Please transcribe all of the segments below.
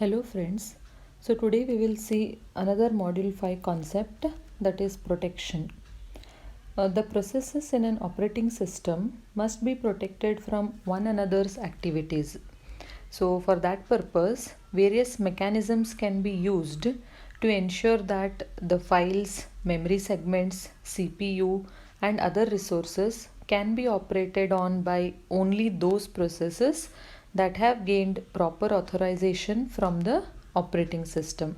Hello friends. So today we will see another module 5 concept, that is protection. The processes in an operating system must be protected from one another's activities. So for that purpose, various mechanisms can be used to ensure that the files, memory segments, CPU and other resources can be operated on by only those processes that have gained proper authorization from the operating system.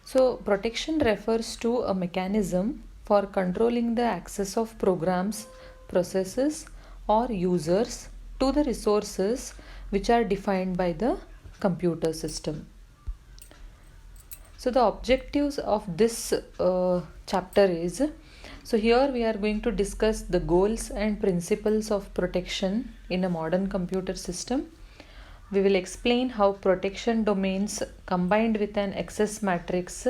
So, protection refers to a mechanism for controlling the access of programs, processes, or users to the resources which are defined by the computer system. So, the objectives of this chapter is, so here we are going to discuss the goals and principles of protection in a modern computer system. We will explain how protection domains combined with an access matrix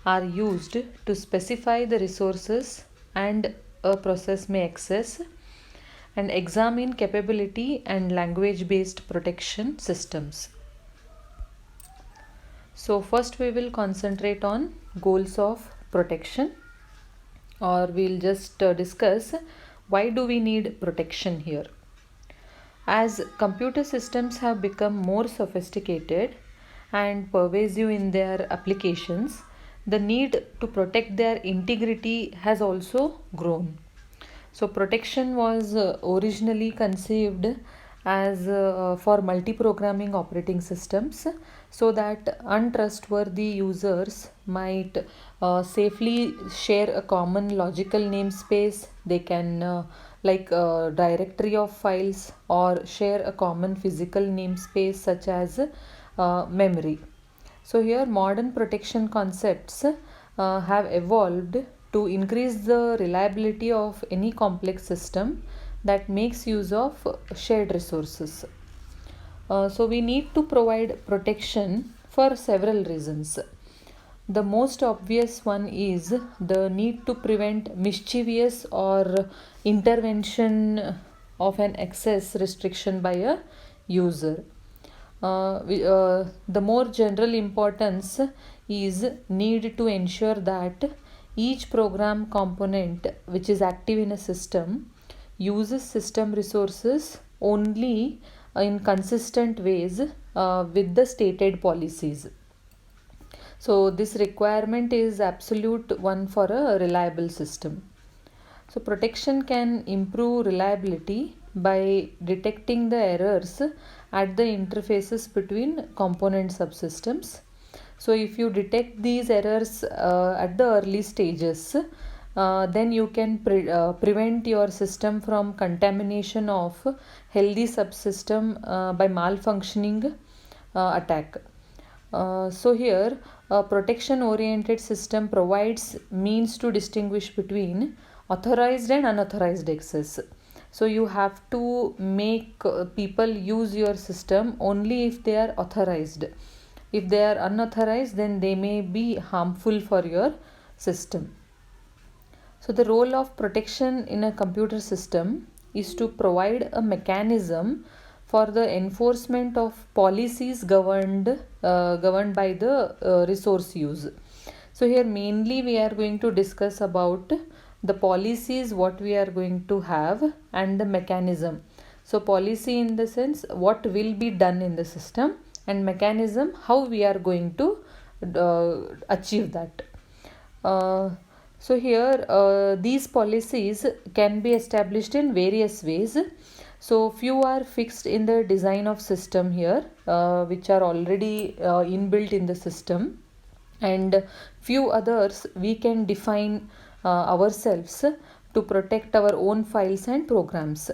are used to specify the resources and a process may access, and examine capability and language based protection systems. So first we will concentrate on goals of protection, or we'll just discuss why do we need protection here. As computer systems have become more sophisticated and pervasive in their applications, the need to protect their integrity has also grown. So, protection was originally conceived as for multi-programming operating systems, so that untrustworthy users might safely share a common logical namespace. They can like a directory of files, or share a common physical namespace such as memory. So here modern protection concepts have evolved to increase the reliability of any complex system that makes use of shared resources. So we need to provide protection for several reasons. The most obvious one is the need to prevent mischievous or intervention of an access restriction by a user. The more general importance is need to ensure that each program component which is active in a system uses system resources only in consistent ways with the stated policies. So this requirement is absolute one for a reliable system. So protection can improve reliability by detecting the errors at the interfaces between component subsystems. So if you detect these errors at the early stages, then you can prevent your system from contamination of healthy subsystem by malfunctioning attack. So here a protection oriented system provides means to distinguish between authorized and unauthorized access. So you have to make people use your system only if they are authorized. If they are unauthorized, then they may be harmful for your system. So the role of protection in a computer system is to provide a mechanism for the enforcement of policies governed by the resource use. So here mainly we are going to discuss about the policies what we are going to have and the mechanism. So policy in the sense what will be done in the system, and mechanism how we are going to achieve that. So here these policies can be established in various ways. So few are fixed in the design of system here, which are already inbuilt in the system, and few others we can define ourselves to protect our own files and programs.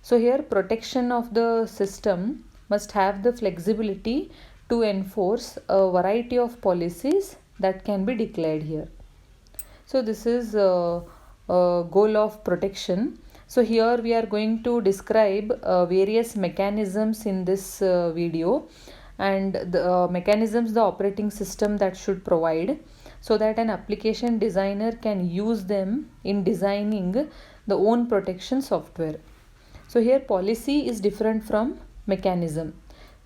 So here protection of the system must have the flexibility to enforce a variety of policies that can be declared here. So this is a goal of protection. So here we are going to describe various mechanisms in this video, and the mechanisms the operating system that should provide, so that an application designer can use them in designing the own protection software. So here policy is different from mechanism.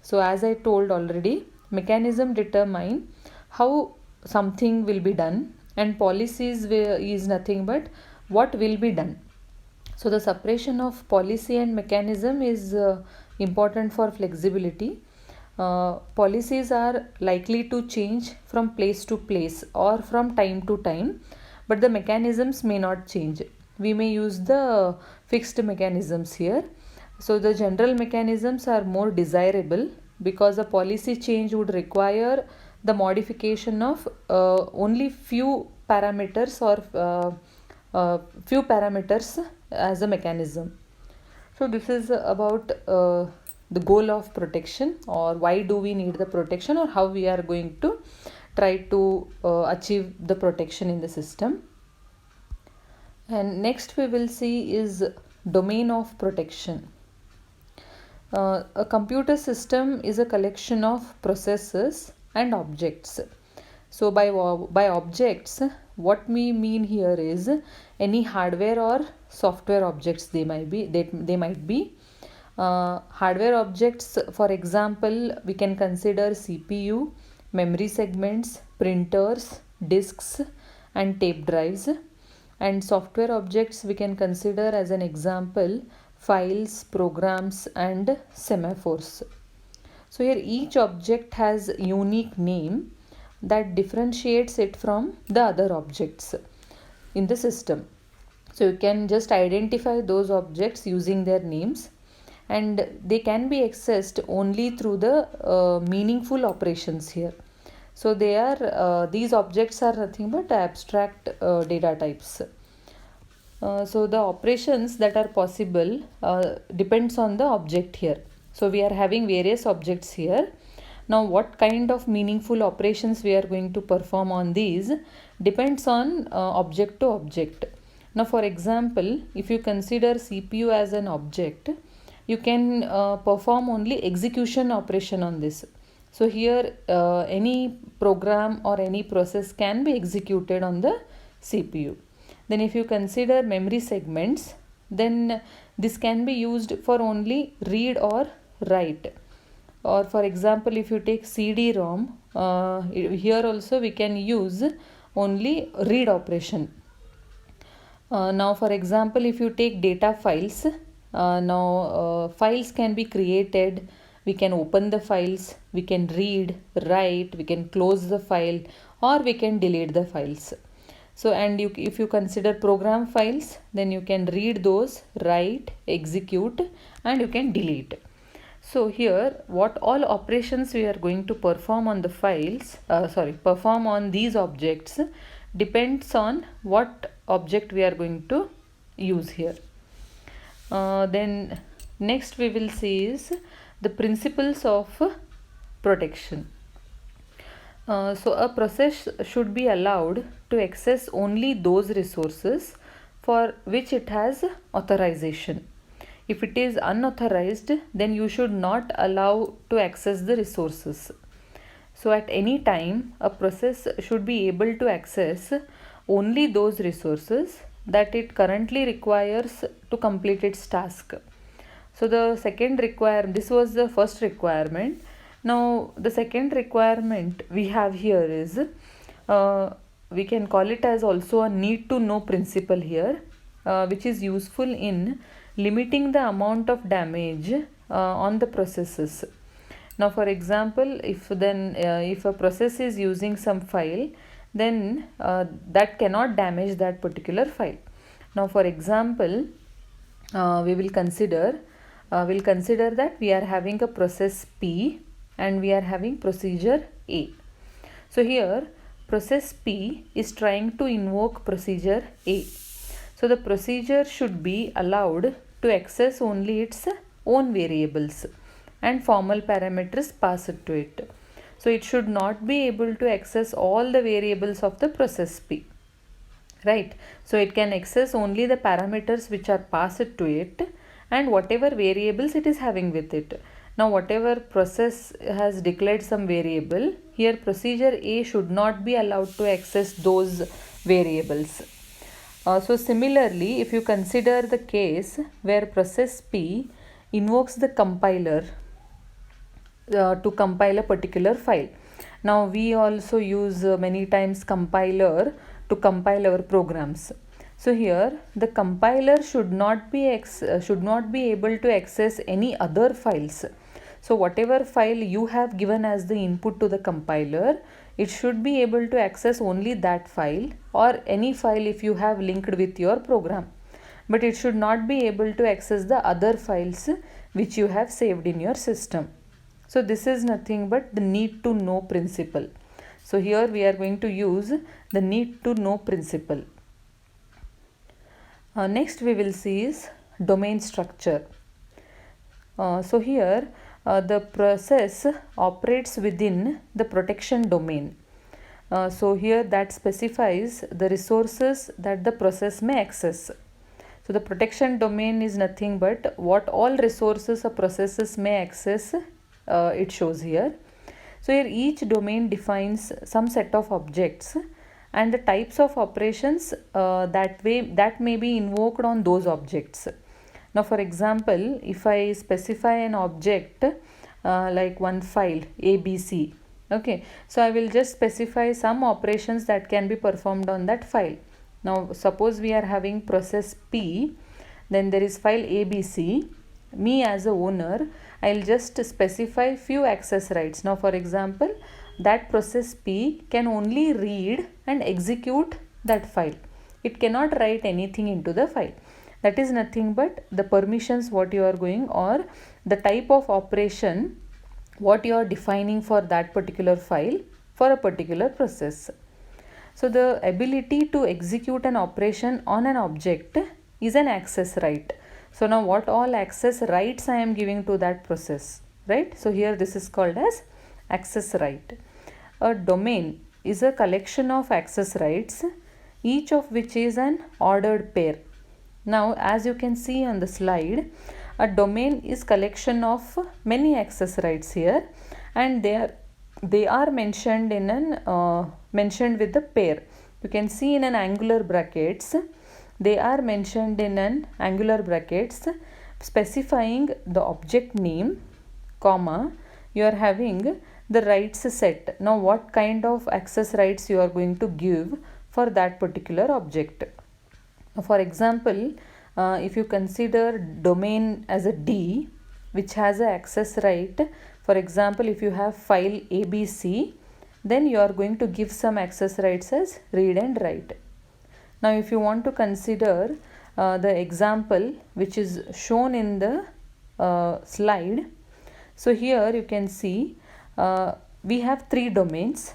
So as I told already, Mechanism determine how something will be done, and policies is nothing but what will be done. So the separation of policy and mechanism is important for flexibility. Policies are likely to change from place to place or from time to time, but the mechanisms may not change. We may use the fixed mechanisms here. So the general mechanisms are more desirable because a policy change would require the modification of only few parameters or few parameters as a mechanism. So this is about the goal of protection, or why do we need the protection, or how we are going to try to achieve the protection in the system. And next we will see is domain of protection. A computer system is a collection of processes and objects. So by objects, what we mean here is any hardware or software objects they might be. Hardware objects, for example, we can consider CPU, memory segments, printers, disks, and tape drives. And software objects we can consider as an example files, programs, and semaphores. So here each object has unique name that differentiates it from the other objects in the system. So you can just identify those objects using their names, and they can be accessed only through the meaningful operations here. So they are these objects are nothing but abstract data types. So the operations that are possible depends on the object here. So we are having various objects here. Now what kind of meaningful operations we are going to perform on these depends on object to object. Now for example, if you consider CPU as an object, you can perform only execution operation on this. So here any program or any process can be executed on the CPU. Then if you consider memory segments, then this can be used for only read or write. Or for example, if you take CD-ROM, here also we can use only read operation. Now for example, if you take data files, files can be created. We can open the files, we can read, write, we can close the file, or we can delete the files. So and if you consider program files, then you can read those, write, execute, and you can delete. So here what all operations we are going to perform on the files, perform on these objects depends on what object we are going to use here. Then next we will see is the principles of protection. So a process should be allowed to access only those resources for which it has authorization. If it is unauthorized, then you should not allow to access the resources. So at any time, a process should be able to access only those resources that it currently requires to complete its task. So the second requirement, this was the first requirement. Now the second requirement we have here is, we can call it as also a need to know principle here, which is useful in limiting the amount of damage on the processes. Now for example, if a process is using some file, then that cannot damage that particular file. Now for example, we'll consider that we are having a process P and we are having procedure A. So here process P is trying to invoke procedure A. So the procedure should be allowed to access only its own variables and formal parameters passed to it. So it should not be able to access all the variables of the process P. Right. So it can access only the parameters which are passed to it and whatever variables it is having with it. Now whatever process has declared some variable, here procedure A should not be allowed to access those variables. So similarly, if you consider the case where process P invokes the compiler, to compile a particular file. Now we also use many times compiler to compile our programs. So here the compiler should not be able to access any other files. So whatever file you have given as the input to the compiler, it should be able to access only that file or any file if you have linked with your program. But it should not be able to access the other files which you have saved in your system. So this is nothing but the need to know principle. So here we are going to use the need to know principle. Next we will see is domain structure. So here the process operates within the protection domain. So here that specifies the resources that the process may access. So the protection domain is nothing but what all resources a processes may access, it shows here. So here each domain defines some set of objects and the types of operations that may be invoked on those objects. Now for example, if I specify an object like one file ABC, okay, so I will just specify some operations that can be performed on that file. Now suppose we are having process P, then there is file ABC. Me as a owner, I'll just specify few access rights. Now for example, that process P can only read and execute that file. It cannot write anything into the file. That is nothing but the permissions what you are going, or the type of operation what you are defining for that particular file for a particular process. So the ability to execute an operation on an object is an access right. So now what all access rights I am giving to that process, right? So here this is called as access right. A domain is a collection of access rights, each of which is an ordered pair. Now as you can see on the slide, a domain is collection of many access rights here, and they are mentioned in an mentioned with the pair. You can see in an angular brackets, they are mentioned in an angular brackets specifying the object name, comma, you are having the rights set. Now what kind of access rights you are going to give for that particular object. For example, if you consider domain as a D which has a access right, for example if you have file ABC, then you are going to give some access rights as read and write. Now if you want to consider the example which is shown in the slide, so here you can see we have three domains,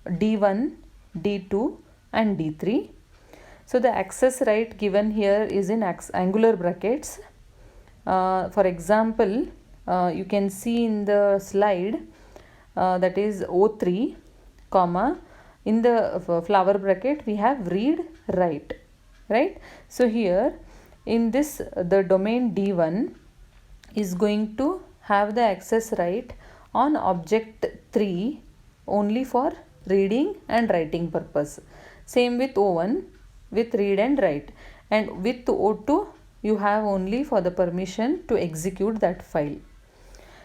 D1, D2 and D3. So the access right given here is in angular brackets. For example, you can see in the slide that is O3, comma, in the flower bracket we have read write, right? So here in this the domain D1 is going to have the access right on object 3 only for reading and writing purpose. Same with O1 with read and write, and with O2 you have only for the permission to execute that file.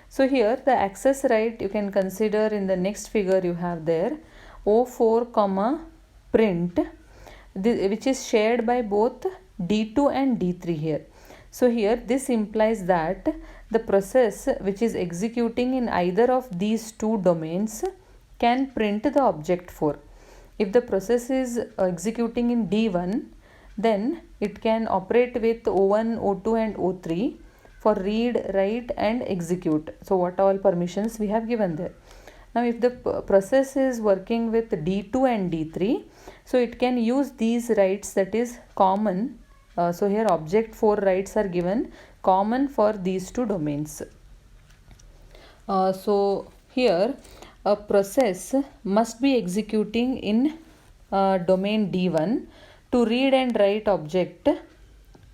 So here the access right you can consider in the next figure you have there O4 comma print, which is shared by both D2 and D3 here. So here this implies that the process which is executing in either of these two domains can print the object 4. If the process is executing in D1, then it can operate with O1, O2 and O3 for read, write and execute. So what all permissions we have given there. Now if the process is working with D2 and D3, so it can use these rights that is common. So here object 4 rights are given common for these two domains. So here a process must be executing in domain D1 to read and write object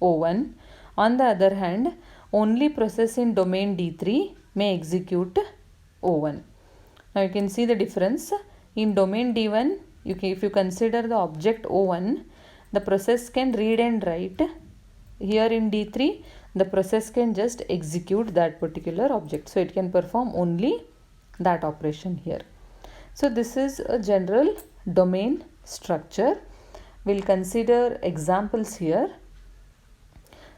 O1. On the other hand, only process in domain D3 may execute O1. Now you can see the difference. In domain D1, if you consider the object O1, the process can read and write. Here in D3, the process can just execute that particular object. So it can perform only that operation here. So this is a general domain structure. We'll consider examples here.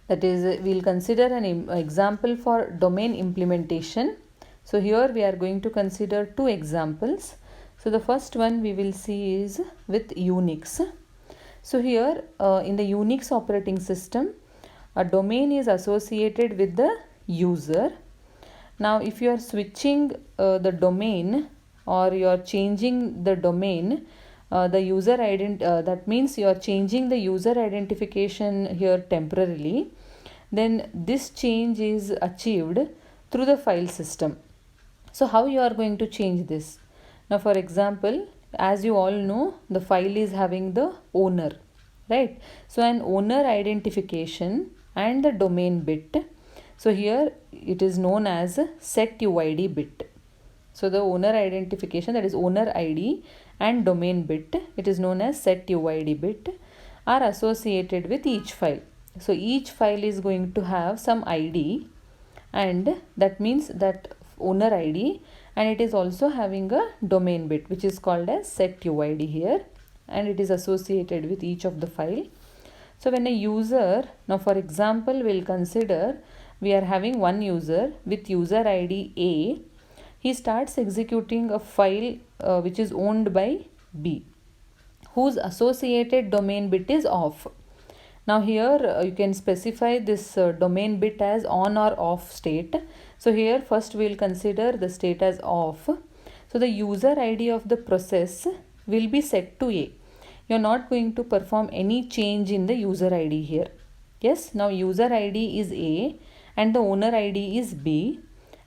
That is, we'll consider an example for domain implementation. So here we are going to consider two examples. So the first one we will see is with Unix. So here in the Unix operating system, a domain is associated with the user. Now if you are switching the domain, or you are changing the domain, the user that means you are changing the user identification here temporarily, then this change is achieved through the file system. So how you are going to change this? Now for example, as you all know, the file is having the owner, right? So an owner identification and the domain bit. So here it is known as setuid bit. So the owner identification, that is owner ID, and domain bit, it is known as setuid bit, are associated with each file. So each file is going to have some ID, and that means that owner ID, and it is also having a domain bit which is called as setuid here, and it is associated with each of the file. So when a user, now for example we'll consider we are having one user with user ID A. He starts executing a file which is owned by B, whose associated domain bit is off. Now here you can specify this domain bit as on or off state. So here first we will consider the state as off. So the user ID of the process will be set to A. You are not going to perform any change in the user ID here. Yes, now user ID is A and the owner ID is B,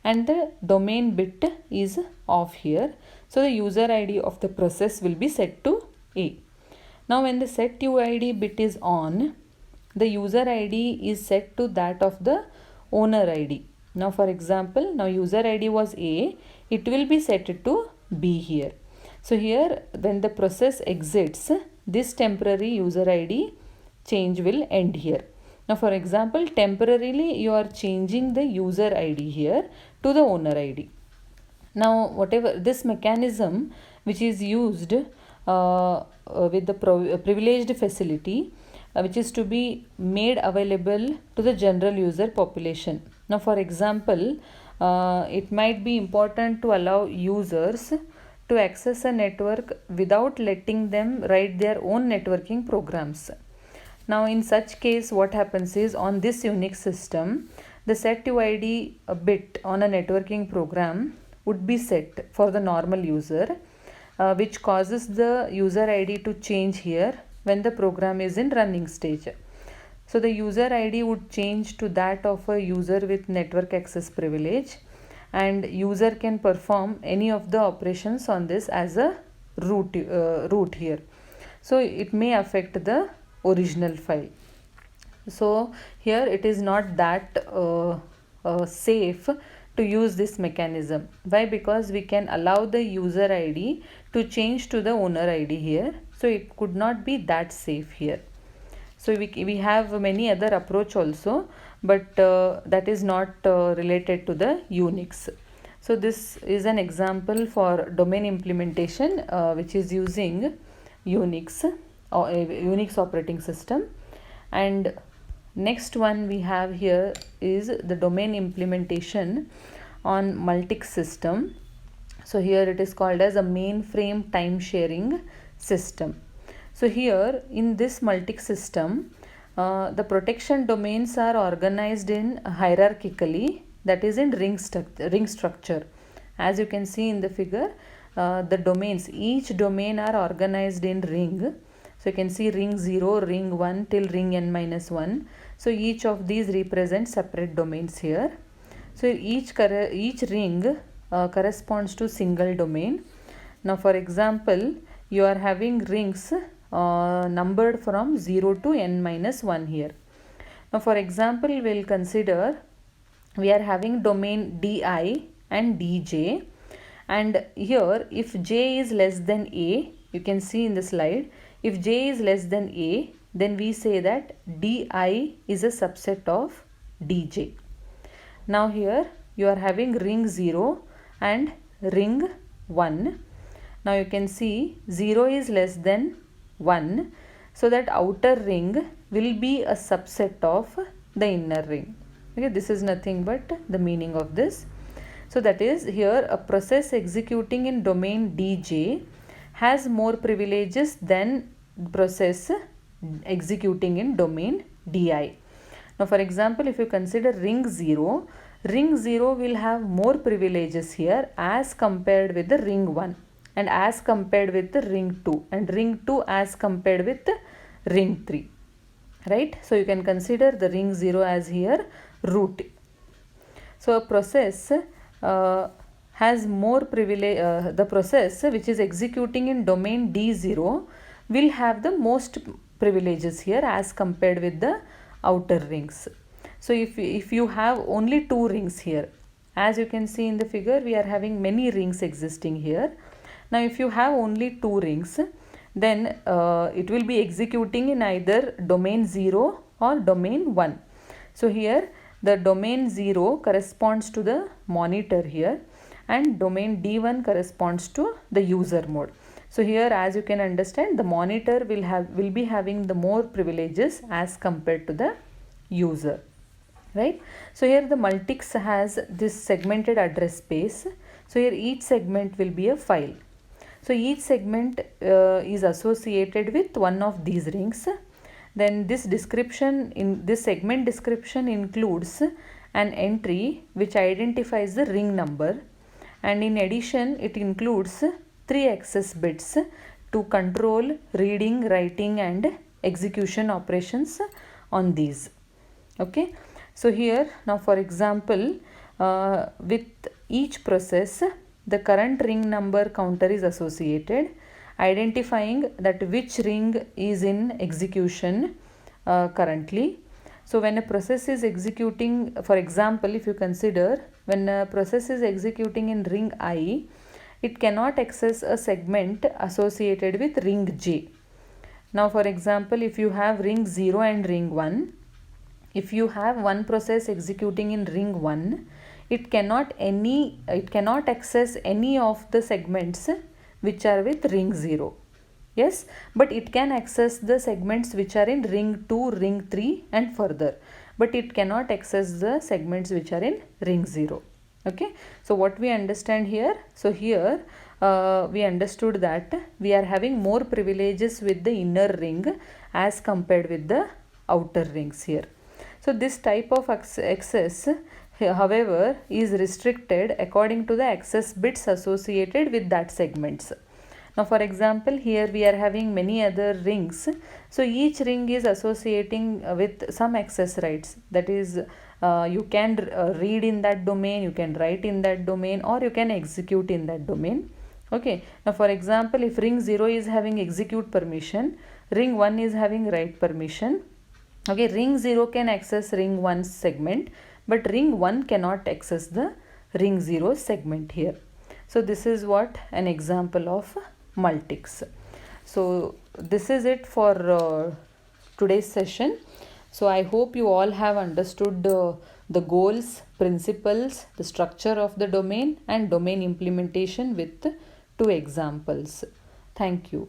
and the domain bit is off here. So the user ID of the process will be set to A. Now when the setuid bit is on, the user ID is set to that of the owner ID. Now for example, now user ID was A, it will be set to B here. So here when the process exits, this temporary user ID change will end here. Now for example, temporarily you are changing the user ID here to the owner ID. Now whatever this mechanism which is used with the privileged facility which is to be made available to the general user population. Now for example, it might be important to allow users to access a network without letting them write their own networking programs. Now in such case what happens is, on this Unix system, the setuid bit on a networking program would be set for the normal user, which causes the user ID to change here when the program is in running stage. So the user ID would change to that of a user with network access privilege, and user can perform any of the operations on this as a root here. So it may affect the original file. So here it is not that safe to use this mechanism. Why? Because we can allow the user ID to change to the owner ID here. So it could not be that safe here. So we have many other approach also, but that is not related to the Unix. So this is an example for domain implementation which is using Unix or a Unix operating system. And next one we have here is the domain implementation on Multics system. So here it is called as a mainframe time sharing system. So here in this Multics system, the protection domains are organized in hierarchically, that is in ring structure. As you can see in the figure, the domains, each domain are organized in ring. So you can see ring 0, ring 1 till ring n-1. So each of these represent separate domains here. So each ring corresponds to single domain. Now for example, you are having rings numbered from 0 to n-1 here. Now for example, we will consider we are having domain di and dj, and here if j is less than a, you can see in the slide, if j is less than a, then we say that di is a subset of dj. Now here you are having ring 0 and ring 1. Now you can see 0 is less than 1, so that outer ring will be a subset of the inner ring. Okay, this is nothing but the meaning of this. So that is, here a process executing in domain dj has more privileges than process executing in domain di. Now for example, if you consider ring 0 will have more privileges here as compared with the ring 1, and as compared with the ring 2, and ring 2 as compared with the ring 3, right? So you can consider the ring 0 as here root. So a process has more privilege, the process which is executing in domain D0 will have the most privileges here as compared with the outer rings. So if you have only 2 rings here, as you can see in the figure, we are having many rings existing here. Now if you have only 2 rings, then it will be executing in either domain 0 or domain 1. So here the domain 0 corresponds to the monitor here, and domain D1 corresponds to the user mode. So here, as you can understand, the monitor will be having the more privileges as compared to the user, right? So here the Multics has this segmented address space. So here each segment will be a file. So each segment is associated with one of these rings. Then this description, in this segment description, includes an entry which identifies the ring number, and in addition it includes 3 access bits to control reading, writing and execution operations on these. Okay, so here now for example, with each process the current ring number counter is associated, identifying that which ring is in execution currently. So when a process is executing, for example, if you consider when a process is executing in ring I, it cannot access a segment associated with ring J. Now for example, if you have ring 0 and ring 1, if you have one process executing in ring 1, it cannot access any of the segments which are with ring 0. Yes, but it can access the segments which are in ring 2, ring 3 and further, but it cannot access the segments which are in ring 0. Okay, so what we understand here? So here we understood that we are having more privileges with the inner ring as compared with the outer rings here. So this type of access, however, is restricted according to the access bits associated with that segments. Now for example, here we are having many other rings. So each ring is associating with some access rights. That is, you can read in that domain, you can write in that domain, or you can execute in that domain. Okay, now for example, if ring 0 is having execute permission, ring 1 is having write permission. Okay, ring 0 can access ring 1 segment, but ring 1 cannot access the ring 0 segment here. So this is what an example of Multics. So this is it for today's session. So I hope you all have understood the goals, principles, the structure of the domain and domain implementation with 2 examples. Thank you.